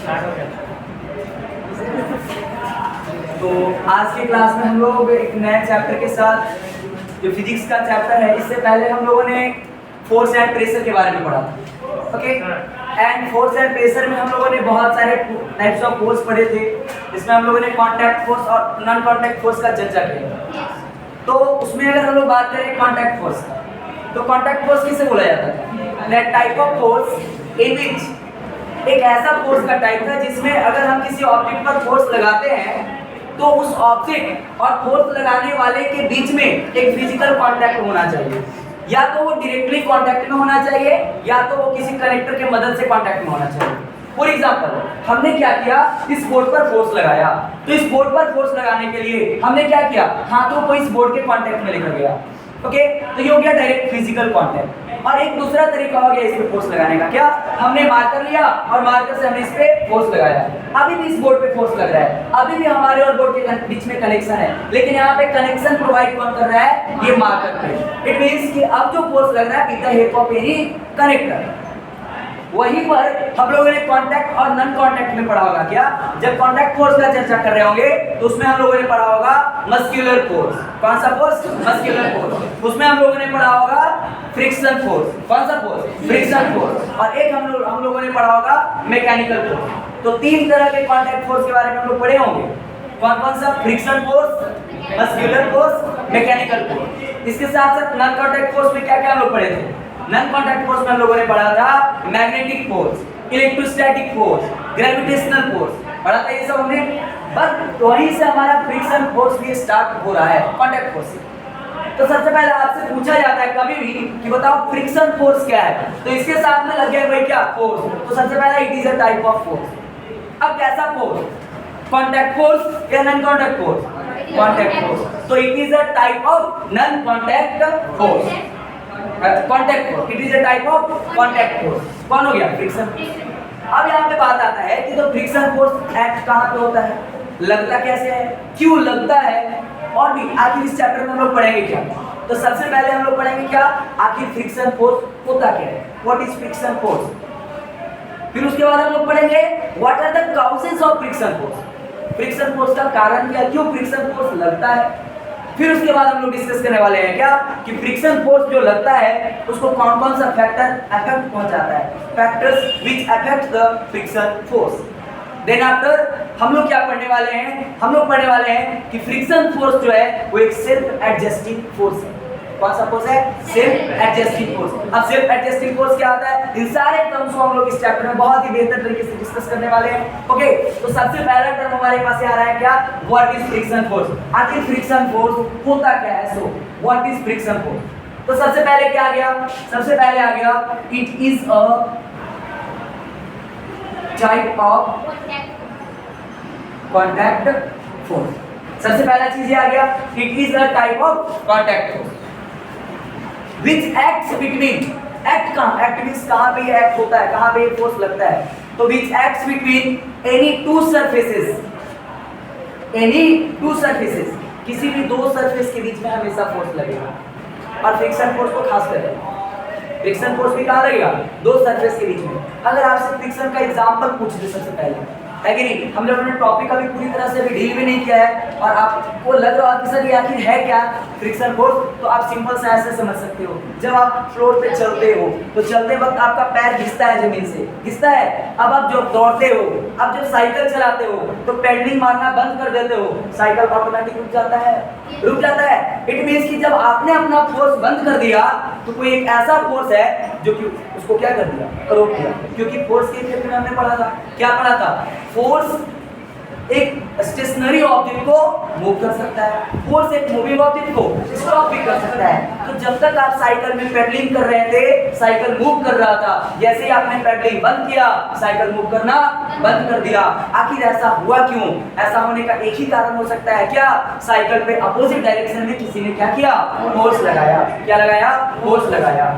तो आज की क्लास में हम लोग एक नए चैप्टर के साथ, जो फिजिक्स का चैप्टर है, इससे पहले हम लोगों ने फोर्स एंड प्रेशर के बारे में पढ़ा था। Okay, and force and pressure में हम लोगों ने बहुत सारे टाइप्स ऑफ फोर्स पढ़े थे, जिसमें हम लोगों ने कांटेक्ट फोर्स और नॉन कांटेक्ट फोर्स का चर्चा किया। तो उसमें अगर हम लोग बात करें कांटेक्ट फोर्स का, तो कांटेक्ट फोर्स किसे बोला जाता है? That type of force in which, एक ऐसा फोर्स का टाइप है जिसमें अगर हम किसी ऑब्जेक्ट पर फोर्स लगाते हैं तो उस ऑब्जेक्ट और फोर्स लगाने वाले के बीच में एक फिजिकल कांटेक्ट होना चाहिए। या तो वो डायरेक्टली कांटेक्ट में होना चाहिए या तो वो किसी कनेक्टर के मदद से कांटेक्ट में होना चाहिए। फॉर एग्जांपल, हमने क्या किया, इस बोर्ड पर फोर्स लगाया, तो इस बोर्ड पर फोर्स लगाने के लिए हमने क्या किया, हाथों को इस बोर्ड के कांटेक्ट में लेकर गया। ओके, तो ये हो गया डायरेक्ट फिजिकल कांटेक्ट। और एक दूसरा तरीका हो गया इस पे फोर्स लगाने का, क्या, हमने मार्कर लिया और मार्कर से हमने इस पे फोर्स लगाया। अभी भी इस बोर्ड पे फोर्स लग रहा है, अभी भी हमारे और बोर्ड के बीच में कनेक्शन है, लेकिन यहाँ पे कनेक्शन प्रोवाइड कौन कर रहा है? ये मार्कर पे। इट मींस कि अब जो फोर्स लग रहा है with the help of any connector. वहीं पर हम लोगों ने कांटेक्ट और नॉन कांटेक्ट में पढ़ा होगा। क्या, जब कांटेक्ट फोर्स का चर्चा कर रहे होंगे तो उसमें हम लोगों ने पढ़ा होगा मस्कुलर फोर्स। कौन सा फोर्स? Muscular force. उसमें हम लोगों ने पढ़ा होगा फ्रिक्शन फोर्स। कौन सा फोर्स? Friction force. और एक हम लोगों ने पढ़ा होगा मैकेनिकल फोर्स। तो तीन तरह के कांटेक्ट फोर्स के बारे में हम लोग पढ़े होंगे। कौन कौन सा? Friction force, muscular force, mechanical force. इसके साथ साथ नॉन कांटेक्ट फोर्स में क्या क्या हम लोग पढ़े थे? नॉन कांटेक्ट फोर्स में हम लोगों ने पढ़ा था magnetic force, electrostatic force, gravitational force, पढ़ा था ये सब हमने। बस वहीं से हमारा फ्रिक्शन फोर्स भी स्टार्ट हो रहा है कांटेक्ट फोर्स से। तो सबसे पहले आपसे पूछा जाता है कभी भी कि बताओ फ्रिक्शन फोर्स क्या है, तो इसके साथ में लग गया भाई क्या? फोर्स। तो सबसे पहले it is a type of force. अब कैसा फोर्स? कांटेक्ट फोर्स या non contact force? Contact force. तो it is a type of non contact force. Contact force, it is a type of contact force. कौन हो गया? Friction. अब यहाँ पे बात आता है कि तो फ्रिक्शन फोर्स एक्ट कहाँ पे होता है, लगता कैसे है, क्यों लगता है, और भी आखिर इस चैप्टर में हम लोग पढ़ेंगे क्या। तो सबसे पहले हम लोग पढ़ेंगे क्या, आखिर फ्रिक्शन फोर्स होता क्या है, व्हाट इज फ्रिक्शन फोर्स। फिर उसके बाद हम लोग पढ़ेंगे what are the causes of friction force, friction force का कारण क्या, क्यों फ्रिक्शन फोर्स लगता है। फिर उसके बाद हम लोग डिस्कस करने वाले हैं क्या कि फ्रिक्शन फोर्स जो लगता है उसको कौन कौन सा फैक्टर अफेक्ट पहुंचाता है, factors which affect the friction force. Then after हम लोग क्या पढ़ने वाले हैं, हम लोग पढ़ने वाले हैं कि फ्रिक्शन फोर्स जो है वो एक सेल्फ एडजस्टिंग फोर्स है। कौन सा फोर्स है? Self adjusting force. अब सेल्फ एडजस्टिंग फोर्स क्या होता है, इन सारे टर्म्स को हम लोग इस चैप्टर में बहुत ही बेहतर तरीके से डिस्कस करने वाले हैं। ओके, तो सबसे पहला टर्म हमारे पास आ रहा है क्या, व्हाट इज फ्रिक्शन फोर्स। आखिर फ्रिक्शन फोर्स होता क्या है, so what is friction force. तो सबसे पहले क्या आ गया, सबसे पहले आ गया it is a type of contact force. सबसे पहला चीज ये आ गया, it is a type of contact force which acts between, act कहाँ, act means कहाँ पे ये act होता है, कहाँ पे ये force लगता है। तो which acts between any two surfaces, any two surfaces, किसी भी दो surface के बीच में हमेशा force लगेगा। और friction force को खास करके फ्रिक्शन फोर्स भी कहाँ लगेगा, दो सरफेस के बीच में। अगर आपसे फ्रिक्शन का एग्जांपल पूछ दे सबसे पहले, है कि नहीं, हम लोगों ने टॉपिक अभी पूरी तरह से अभी डील भी नहीं किया है और आपको लग रहा है कि सर ये आखिर है क्या फ्रिक्शन फोर्स, तो आप सिंपल सा ऐसे समझ सकते हो। जब आप फ्लोर पे चलते हो तो चलते वक्त आपका पैर घिसता है जमीन से, घिसता है। अब आप जब दौड़ते हो, अब जब साइकिल चलाते हो तो पेडलिंग मारना बंद कर देते हो, साइकिल ऑटोमेटिक रुक जाता है, रुक जाता है। इट मींस कि जब आपने अपना फोर्स बंद कर दिया तो कोई एक ऐसा फोर्स है जो कि उसको क्या कर दिया, रोक दिया। क्योंकि फोर्स के क्षेत्र में हमने पढ़ा था, क्या पढ़ा था, फोर्स एक स्टेशनरी ऑब्जेक्ट को मूव कर सकता है, फोर्स एक मूविंग ऑब्जेक्ट को स्टॉप भी कर सकता है। तो जब तक आप साइकिल में पेडलिंग कर रहे थे, साइकिल मूव कर रहा था, जैसे ही आपने पेडलिंग बंद किया, साइकिल मूव करना बंद कर दिया। आखिर ऐसा हुआ क्यों? ऐसा होने का एक ही कारण हो सकता है, क्या, साइकिल पे अपोजिट डायरेक्शन में किसी ने क्या किया, फोर्स लगाया। क्या लगाया? फोर्स लगाया।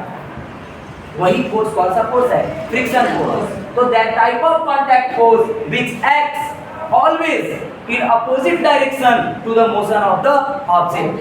वही फोर्स कौन सा फोर्स है? Friction force. तो that type of contact force which acts always in opposite direction to the motion of the object,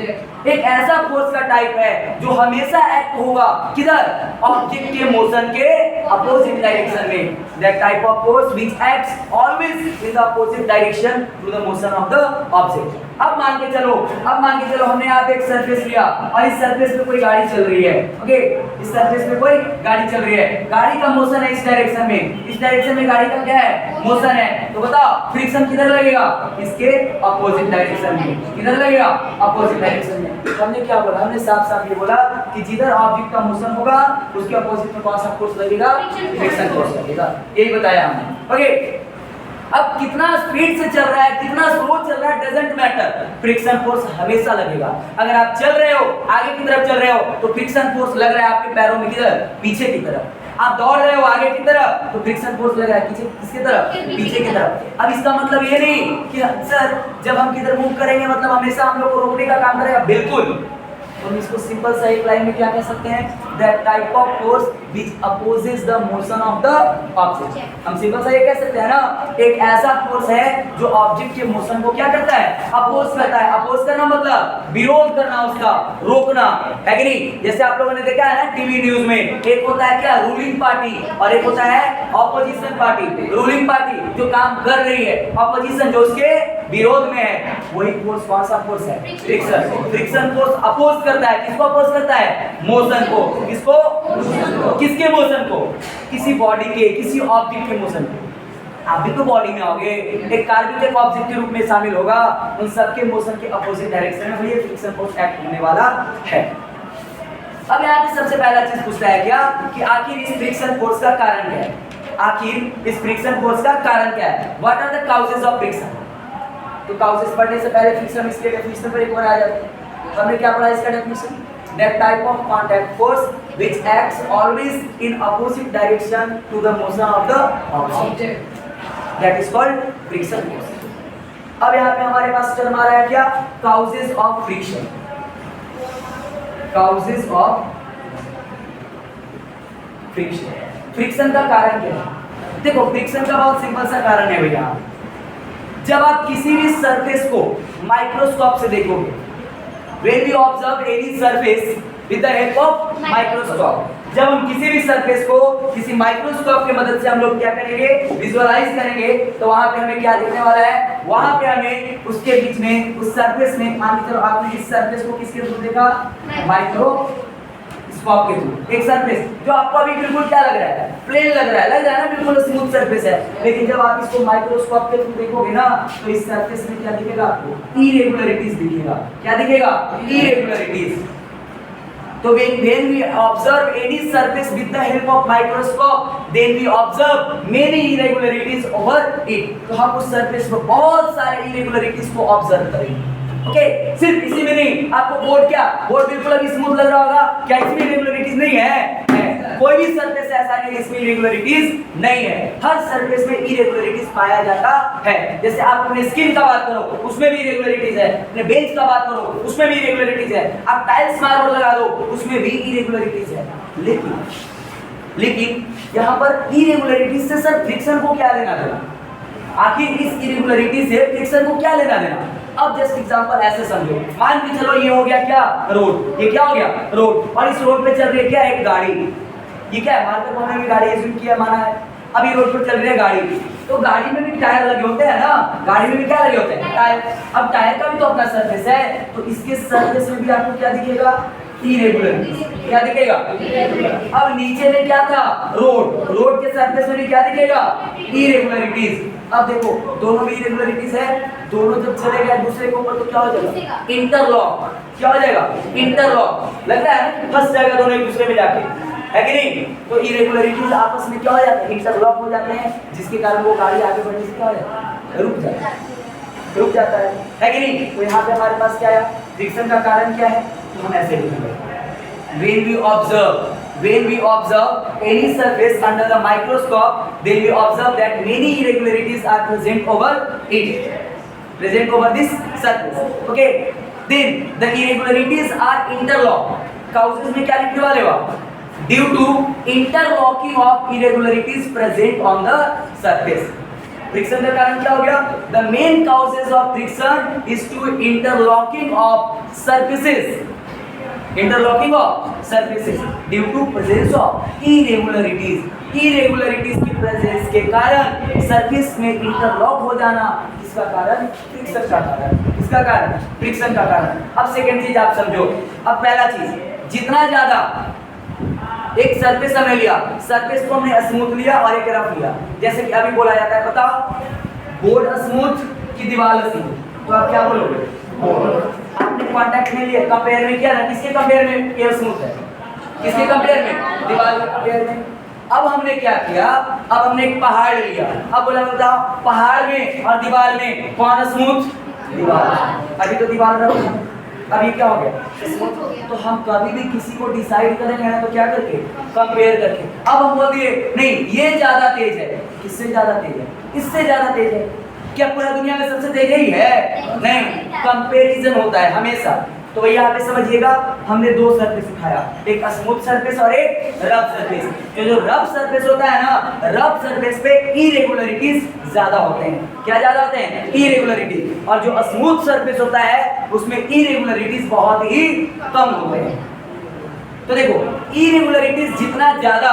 एक ऐसा फोर्स का टाइप है जो हमेशा एक्ट होगा किधर, ऑब्जेक्ट के मोशन के अपोजिट डायरेक्शन में। That type of force which acts always in the opposite direction to the motion of the object. अब मान के चलो हमने यहाँ पे एक सरफेस लिया और इस सरफेस पे कोई गाड़ी चल रही है। ओके, इस सरफेस पे कोई गाड़ी चल रही है, गाड़ी का मोशन है इस डायरेक्शन में, इस डायरेक्शन में गाड़ी का क्या है, मोशन है। तो बताओ फ्रिक्शन किधर लगेगा, इसके अपोजिट डायरेक्शन में। किधर लगेगा, अपोजिट डायरेक्शन में। तो हमने क्या बोला, हमने साफ साफ ये बोला कि जिधर ऑब्जेक्ट का मोशन होगा उसके अपोजिट में कौन सा फोर्स लगेगा, फ्रिक्शन फोर्स लगेगा। यही बताया हमने। ओके, अब कितना स्पीड से चल रहा है, कितना स्लो चल रहा है, डजंट मैटर, फ्रिक्शन फोर्स हमेशा लगेगा। अगर आप चल रहे हो, आगे की तरफ चल रहे हो, तो फ्रिक्शन फोर्स लग रहा है आपके पैरों में, किधर, पीछे की तरफ। आप दौड़ रहे हो आगे की तरफ, तो फ्रिक्शन फोर्स लग रहा है पीछे, किसकी तरफ, पीछे की तरफ। अब इसका मतलब ये नहीं कि सर जब हम किधर मूव करेंगे मतलब हमेशा हम लोग को रोकने का काम करेगा, बिल्कुल। तो हम इसको सिंपल सा एक लाइन में क्या कह सकते हैं, that type of force which opposes the motion of the object. हम सिंपल सा ये कह सकते हैं ना, एक ऐसा फोर्स है जो ऑब्जेक्ट के मोशन को क्या करता है, अपोज करता है। अपोज करना मतलब विरोध करना, उसका रोकना, है कि नहीं। जैसे आप लोगों ने देखा है ना टीवी न्यूज में, एक होता है क्या, रूलिंग पार्टी, और एक होता है ऑपोजिशन पार्टी। रूलिंग पार्टी जो काम कर रही है, ऑपोजिशन जो उसके विरोध में है। वही फोर्स कौन सा फोर्स है, फ्रिक्शन। फ्रिक्शन फोर्स अपोज करता है, किसको अपोज करता है, मोशन को। किसको, किसके मोशन को, किसी बॉडी के, किसी ऑब्जेक्ट के मोशन को। आप भी तो बॉडी में आओगे, एक कार भी एक ऑब्जेक्ट के रूप में शामिल होगा, उन सबके मोशन के अपोजिट डायरेक्शन में ये फ्रिक्शन फोर्स एक्ट होने वाला है। अब यहाँ पे सबसे पहला चीज पूछता है क्या, कि आखिर इस फ्रिक्शन फोर्स का कारण क्या है। आखिर इस फ्रिक्शन फोर्स का कारण क्या है, what are the causes of friction. तो काउजेस पढ़ने से पहले फ्रिक्शन इसके डेफिनेशन पर एक बार आ जाते हैं। हमने क्या पढ़ा इसका definition, that type of contact force which acts always in opposite direction to the motion of the object, that is called friction force। अब यहाँ पे हमारे पास टर्म आ रहा है क्या, causes of friction। causes of friction, friction का कारण क्या है। देखो फ्रिक्शन का बहुत सिंपल सा कारण है भैया, जब आप किसी भी सरफेस को माइक्रोस्कोप से देखोगे, when we observe any surface with the help of microscope, जब हम किसी भी सरफेस को किसी माइक्रोस्कोप की मदद से हम लोग क्या करेंगे, विजुअलाइज करेंगे, तो वहां पे हमें क्या दिखने वाला है, वहां पे हमें उसके बीच में, उस सरफेस में, मान के चलो आपने इस सरफेस को किसके थ्रू देखा, माइक्रोस्कोप के थ्रू। एक सरफेस जो आपको अभी बिल्कुल क्या लग रहा है, प्लेन लग रहा है ना, बिल्कुल स्मूथ सरफेस है, लेकिन जब आप इसको माइक्रोस्कोप के थ्रू देखोगे ना, तो इस सरफेस में क्या दिखेगा आपको, इरेगुलरिटीज दिखेगा। क्या दिखेगा, इरेगुलरिटीज। तो when we observe any surface with the help of microscope, then we observe many irregularities over it। तो हम उस सरफेस पर बहुत सारे irregularities को ऑब्जर्व करेंगे। ओके, सिर्फ इसी में नहीं, आपको बोर्ड क्या, बोर्ड बिल्कुल अभी स्मूथ लग रहा होगा, क्या इसमें irregularities नहीं है? कोई भी सरफेस ऐसा नहीं इसमें irregularities नहीं है। हर सरफेस में irregularities पाया जाता है। जैसे आप अपने स्किन का बात करो, उसमें भी irregularities है। अपने बेंच का बात करो, उसमें भी irregularities है। आप टाइल्स मार्बल लगा दो, उसमें भी irregularities है। लेकिन यहाँ पर irregularities से सर फ्रिक्शन को क्या लेना देना, आखिर इस irregularities से फ्रिक्शन को क्या लेना देना। अब जस्ट एग्जांपल ऐसे समझो, मान के चलो ये हो गया क्या, रोड। ये क्या हो गया, रोड, और इस रोड पे चल रही है क्या, एक गाड़ी। ये क्या है, मार्केट में भी गाड़ी एज्यूम किया, माना है। अभी रोड पर चल रही है गाड़ी, तो गाड़ी में भी टायर लगे होते हैं ना, गाड़ी में भी क्या लगे होते हैं, टायर। अब टायर का भी तो अपना सरफेस है, तो इसके सरफेस में भी आपको क्या दिखेगा, इरेगुलरिटीज। क्या दिखेगा, अब नीचे में क्या था, रोड, रोड के सरफेस में भी क्या दिखेगा, इरेगुलरिटीज। अब देखो दोनों में इरेगुलरिटीज है, दोनों जब चले गए दूसरे के ऊपर तो क्या हो जाएगा, इंटरलॉक। क्या हो जाएगा, इंटरलॉक। लग रहा है ना फंस जाएगा दोनों एक दूसरे में जाके, है कि नहीं। तो इरेगुलरिटीज आपस में क्या हो जाते हैं, इंटरलॉक हो जाते हैं, जिसके कारण वो गाड़ी आगे बढ़ने से क्या हो जाता है, रुक जाता है कि नहीं। तो यहाँ पे हमारे पास क्या है, फ्रिक्शन का कारण क्या है, तो हम ऐसे लिखेंगे, when we observe any surface under the microscope, then we observe that many irregularities are present over this surface। okay, then the irregularities are interlocked। causes में क्या लिखने वाले हो, due to interlocking of irregularities present on the surface। Friction का कारण क्या हो गया, the main causes of friction is to interlocking of surfaces, interlocking of surfaces due to presence of irregularities, irregularities की प्रेजेंस के कारण सरफेस में interlock हो जाना, इसका कारण फ्रिक्शन का कारण, इसका कारण फ्रिक्शन का कारण। अब सेकंड चीज आप समझो। अब पहला चीज, जितना ज्यादा एक सरफेस हमने लिया, सरफेस को हमने स्मूथ लिया और एक रफ लिया, जैसे कि अभी बोला जाता है, बताओ बोर्ड स्मूथ की दीवार स्मूथ, तो आप क्या बोलोगे? आपने कांटेक्ट में लिए, कंपेयर में किया ना, किसके कंपेयर में ये स्मूथ है, किसके कंपेयर में? दीवार के कंपेयर में। अब हमने क्या किया, अब हमने एक पहाड़ लिया, अब बोला बताओ पहाड़ में और दीवार में कौन स्मूथ? दीवार। अभी तो दीवार रफ है, अभी क्या हो गया? स्मूथ। तो हम कभी भी किसी को डिसाइड करेंगे ना तो क्या करके? कंपेयर करके। अब हम बोल दिए नहीं ये ज्यादा तेज है, किससे ज्यादा तेज है? इससे ज्यादा तेज है। क्या पूरा दुनिया में सबसे तेज ही है? नहीं, कंपैरिजन होता है हमेशा। तो भैया यहाँ पे समझिएगा, हमने दो सरफेस उठाया, एक स्मूथ सरफेस और एक रफ सरफेस। जो रफ सरफेस होता है ना, रफ सरफेस पे इरेगुलरिटीज ज्यादा होते हैं। क्या ज्यादा होते हैं? इरेगुलरिटीज। और जो स्मूथ सरफेस होता है उसमें इरेगुलरिटीज बहुत ही कम होते हैं। तो देखो इरेगुलरिटीज जितना ज्यादा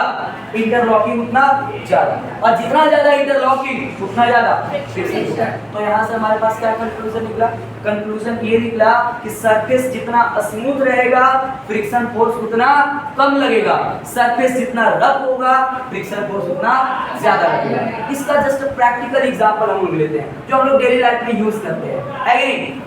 इंटरलॉकिंग उतना ज्यादा, और जितना ज्यादा इंटरलॉकिंग उतना ज्यादा फ्रिक्शन। तो यहाँ से हमारे पास क्या कंक्लूजन निकला? कंक्लूजन ये निकला कि सरफेस जितना स्मूथ रहेगा फ्रिक्शन फोर्स उतना कम लगेगा, सरफेस जितना रफ होगा फ्रिक्शन फोर्स उतना ज्यादा लगेगा। इसका जस्ट प्रैक्टिकल एग्जांपल हम लोग लेते हैं जो हम लोग डेली लाइफ में यूज करते हैं, है कि नहीं?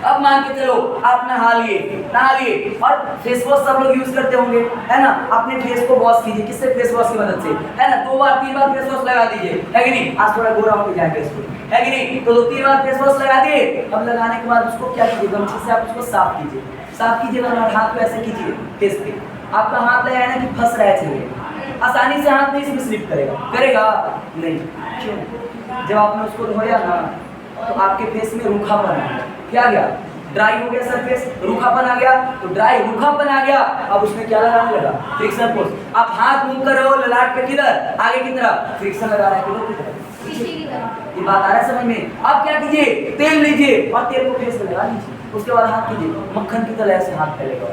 अब मान के चलो आप नहा लिए और फेस वॉश सब लोग यूज करते होंगे, है ना? अपने फेस को वॉश कीजिए, किससे? फेस वॉश की मदद से, है ना? 2 बार 3 बार फेस वॉश लगा दीजिए, है कि नहीं? आज थोड़ा गोरा होके जाए फेस को, है कि नहीं? तो 2-3 बार फेस वॉश लगा दिए। अब लगाने के बाद उसको क्या कीजिए? गमछे से आप उसको साफ कीजिए और हाथ को ऐसे कीजिए फेस पे। आपका हाथ लगा है ना कि फंस रहा है, चलिए आसानी से हाथ नहीं इसमें स्लिप करेगा नहीं। क्यों? जब आपने उसको धोया ना तो आपके फेस में रूखापन आ गया, क्या गया? ड्राई हो गया सरफेस, रूखापन आ गया। तो ड्राई रूखापन आ गया, अब उसमें क्या लगाने लगा? Friction force. आप हाथ मूव कर रहे हो ललाट पे, किधर? आगे की तरफ फ्रिक्शन लगा रहा है, किधर की तरफ? पीछे की तरफ। ये बात आ रहा है समझ में? अब क्या कीजिए? तेल लीजिए और तेल को फेस पे लगा लीजिए, उसके बाद हाथ कीजिए, मक्खन की तरह ऐसे हाथ फैलेगा,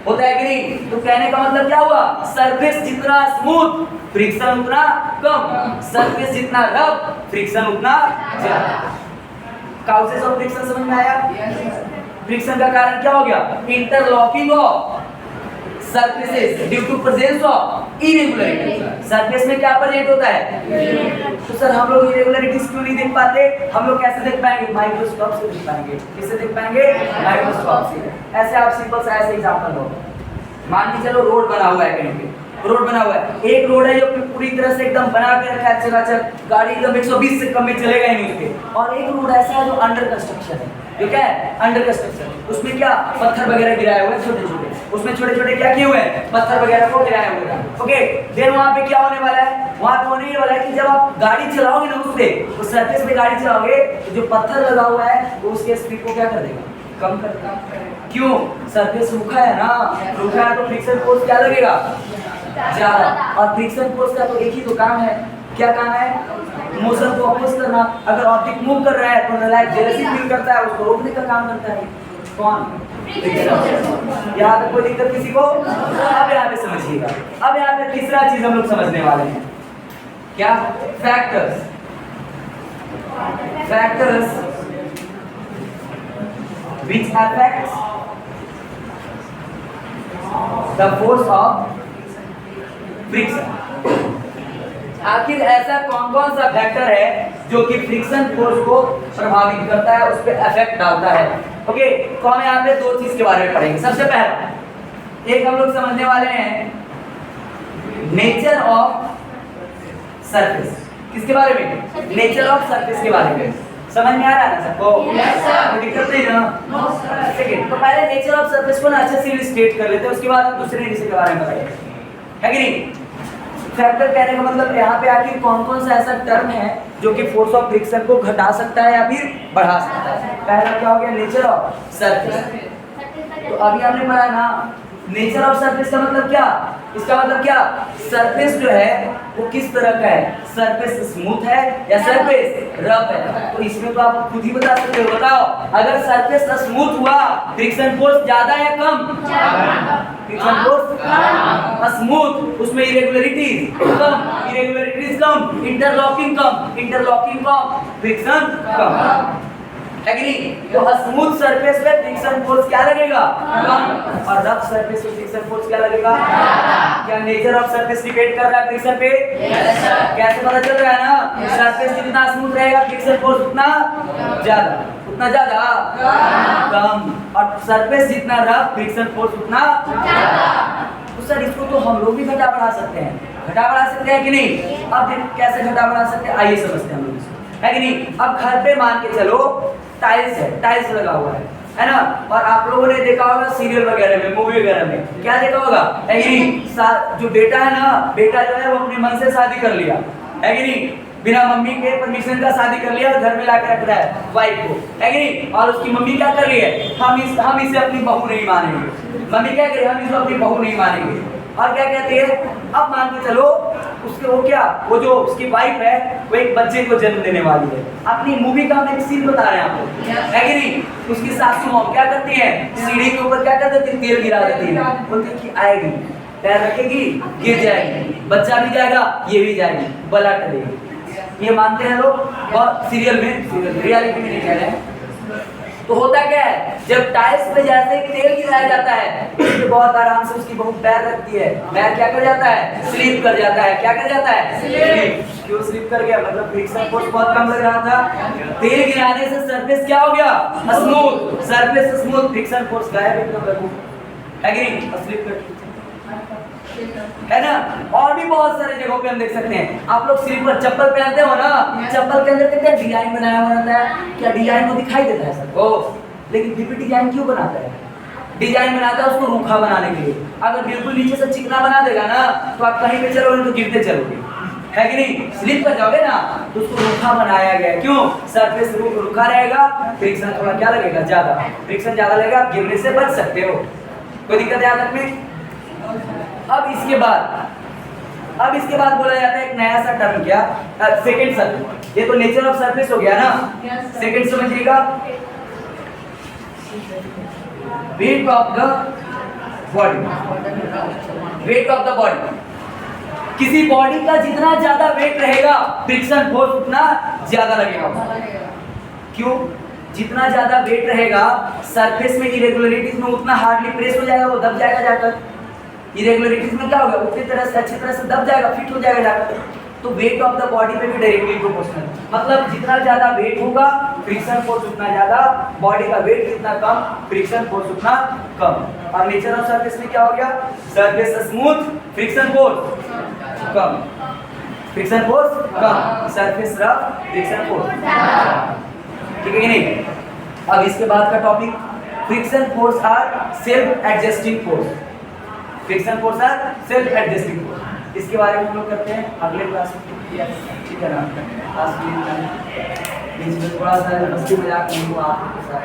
होता है कि नहीं? तो कहने का मतलब क्या हुआ? सरफेस जितना स्मूथ फ्रिक्शन उतना कम, सरफेस जितना रफ फ्रिक्शन उतना ज्यादा। काउसेस ऑफ फ्रिक्शन समझ में आया? फ्रिक्शन का कारण क्या हो गया? Interlocking of surfaces due to presence of irregularities. Surface में क्या प्रेजेंट होता है? तो सर हम लोग इरेगुलरिटीज क्यों नहीं देख पाते? हम लोग कैसे देख पाएंगे? माइक्रोस्कोप से देख पाएंगे। किससे देख पाएंगे? माइक्रोस्कोप से। ऐसे आप सिंपल सा ऐसे एग्जांपल लो, मान के चलो रोड बना हुआ है, कहीं पे रोड बना हुआ है, एक रोड है जो पूरी तरह से एकदम बना के रखा है, चकाचक, गाड़ी एकदम 120 से कम में चलेगा ही नहीं उसके। और एक रोड ऐसा है जो अंडर कंस्ट्रक्शन है, जो क्या है? Under construction. उसमें क्या पत्थर वगैरह गिराए हुए हैं छोटे छोटे, उसमें छोटे छोटे क्या किए हुए हैं? पत्थर वगैरह को गिराए हुए हैं। ओके, देन वहाँ पे क्या होने वाला है? वहाँ पे होने वाला है कि जब आप गाड़ी चलाओगे ना उस पे, उस सरफेस पे गाड़ी चलाओगे तो जो पत्थर लगा हुआ है वो उसके स्पीड को क्या कर देगा? कम कर देगा। क्यों? सरफेस रूखा है ना, रूखा है तो फ्रिक्शन फोर्स क्या लगेगा? ज्यादा। और फ्रिक्शन फोर्स का तो एक ही तो काम है, क्या काम है? मोशन को अपोज करना। अगर ऑब्जेक्ट मूव कर रहा है तो लाइक जेलसी फील करता है, उसको रोकने का काम करता है कौन? यहाँ पे कोई दिक्कत किसी को? अब यहाँ पे समझिएगा, अब यहाँ पे तीसरा चीज हम लोग समझने वाले हैं, क्या? Factors which affects the force of friction. आखिर ऐसा कौन कौन सा फैक्टर है जो कि फ्रिक्शन फोर्स को प्रभावित करता है, उस पर इफेक्ट डालता है? ओके, तो हम यहाँ पे 2 चीज के बारे में पढ़ेंगे। सबसे पहला एक हम लोग समझने वाले हैं नेचर ऑफ सरफेस। किसके बारे में? नेचर ऑफ सरफेस के बारे में। समझ में आ रहा है ना सबको? कोई दिक्कत नहीं ना? सेकंड, तो पहले नेचर ऑफ सरफेस को ना अच्छे से इलस्ट्रेट कर लेते हैं, उसके बाद हम दूसरे नेचर के बारे में बताएंगे, है कि नहीं? फैक्टर कहने का मतलब यहाँ पे आखिर कौन कौन सा ऐसा टर्म है जो कि फोर्स ऑफ फ्रिक्शन को घटा सकता है या फिर बढ़ा सकता है। पहला क्या हो गया? Nature of surface. तो अभी हमने पढ़ा ना नेचर ऑफ सरफेस का मतलब क्या? इसका मतलब क्या? सरफेस जो है वो किस तरह का है, सरफेस स्मूथ है या सरफेस रफ है? तो इसमें तो आप खुद ही बता सकते हो, बताओ। अगर सरफेस स्मूथ हुआ फ्रिक्शन फोर्स ज्यादा या कम? फ्रिक्शन फोर्स स्मूथ, उसमें इरेगुलरिटीज कम, इरेगुलरिटीज कम, इंटरलॉकिंग कम, इंटरलॉकिंग कम, फ्रिक्शन कम, है कि नहीं? तो स्मूथ सरफेस पे फ्रिक्शन फोर्स क्या लगेगा? कम। और रफ सरफेस पे फ्रिक्शन फोर्स क्या लगेगा? क्या नेचर ऑफ सरफेस डिपेंड कर रहा है फ्रिक्शन पे? कैसे पता चल रहा है ना? सरफेस जितना स्मूथ रहेगा फ्रिक्शन फोर्स उतना ज्यादा, उतना ज्यादा कम, और सरफेस जितना रफ फ्रिक्शन फोर्स उतना ज्यादा। तो सर इसको तो हम लोग भी घटा बढ़ा सकते हैं, घटा बढ़ा सकते हैं कि नहीं? अब कैसे घटा बढ़ा सकते हैं, आइए समझते हैं हम लोग इसको, है कि नहीं? अब घर पे मान के चलो टाइल्स है, टाइल्स लगा हुआ है ना? और आप लोगों ने देखा होगा सीरियल वगैरह में, मूवी वगैरह में, क्या देखा होगा, है कि नहीं? जो बेटा है ना, बेटा जो है वो अपने मन से शादी कर लिया, है कि नहीं? बिना मम्मी के परमिशन का शादी कर लिया, घर में लाकर रख रहा है वाइफ को, है कि नहीं? और उसकी मम्मी क्या कर रही है, हम इसे अपनी बहू नहीं मानेंगे। मम्मी क्या करे, हम इसे अपनी बहू नहीं मानेंगे। और क्या कहते हैं, अब मान के चलो उसके वो जो उसकी वाइफ है वो एक बच्चे को जन्म देने वाली है। अपनी मूवी का हम एक सीन बता रहे हैं आपको, है कि नहीं? उसकी सासू माँ क्या करती है, सीढ़ी के ऊपर क्या कर देती है, तेल गिरा देती है, बोलती कि आएगी, पैर रखेगी, गिर जाएगी, बच्चा भी जाएगा, ये भी जाएगी, बला करेगी। ये मानते हैं लोग, बहुत सीरियल में, रियलिटी में नहीं कह रहे हैं। तो होता क्या है, जब टाइल्स पे जैसे ही तेल गिराया जाता है, उसके बहुत आराम से उसकी बहू पैर रखती है, पैर क्या कर जाता है, स्लिप कर जाता है। क्या कर जाता है, स्लिप। क्यों स्लिप कर गया, मतलब फ्रिक्शन फोर्स बहुत कम लग रहा था। तेल गिराने से सरफेस क्या हो गया, smooth, surface smooth, friction force गायब एकदम, है कि नहीं? स्लिप कर, है ना? और भी बहुत सारे जगहों पे हम देख सकते हैं। आप लोग स्लीपर चप्पल पहनते हो ना, चप्पल के अंदर कितना डिजाइन बनाया हुआ रहता है, क्या डिजाइन को दिखाई देता है सबको? लेकिन फिर भी डिजाइन क्यों बनाता है? डिजाइन बनाता है उसको रूखा बनाने के लिए। अगर बिल्कुल नीचे से चिकना बना देगा ना, तो आप कहीं पे चलोगे तो गिरते चलोगे, है कि नहीं? स्लिप कर जाओगे ना, तो उसको रूखा बनाया गया है। क्यों? सरफेस रूखा रहेगा, फ्रिक्शन थोड़ा क्या लगेगा, ज्यादा, फ्रिक्शन ज्यादा लगेगा, आप गिरने से बच सकते हो। कोई दिक्कत है आदत में? अब इसके बाद बोला जाता है एक नया सा टर्म, क्या, सेकंड सरफेस। ये तो नेचर ऑफ सरफेस हो गया ना, सेकंड समझिएगा, weight of the body. Weight of the body, किसी बॉडी का जितना ज्यादा वेट रहेगा फ्रिक्शन फोर्स उतना ज्यादा लगेगा। क्यों? जितना ज्यादा वेट रहेगा सरफेस में इरेगुलरिटीज में उतना हार्डली प्रेस हो जाएगा, वो दब जाएगा जाकर। इरेगुलरिटीज में क्या होगा, उतनी तरह से अच्छी तरह से दब जाएगा, फिट हो जाएगा जाकर। तो वेट ऑफ द बॉडी पे भी डायरेक्टली प्रोपोर्शनल, मतलब जितना ज्यादा वेट होगा फ्रिक्शन फोर्स उतना ज्यादा, बॉडी का वेट जितना कम फ्रिक्शन फोर्स उतना कम। और नेचर ऑफ सरफेस में क्या हो गया, सरफेस स्मूथ, फ्रिक्शन फोर्स कम, फ्रिक्शन फोर्स कम, सरफेस रफ, फ्रिक्शन फोर्स, ठीक है कि नहीं? अब इसके बाद का topic, friction force are self adjusting force. Friction force are self adjusting force, इसके बारे में हम लोग करते हैं अगले क्लास में, ठीक है ना? आज की थोड़ा सा मस्ती मजाक नहीं हुआ आपके साथ।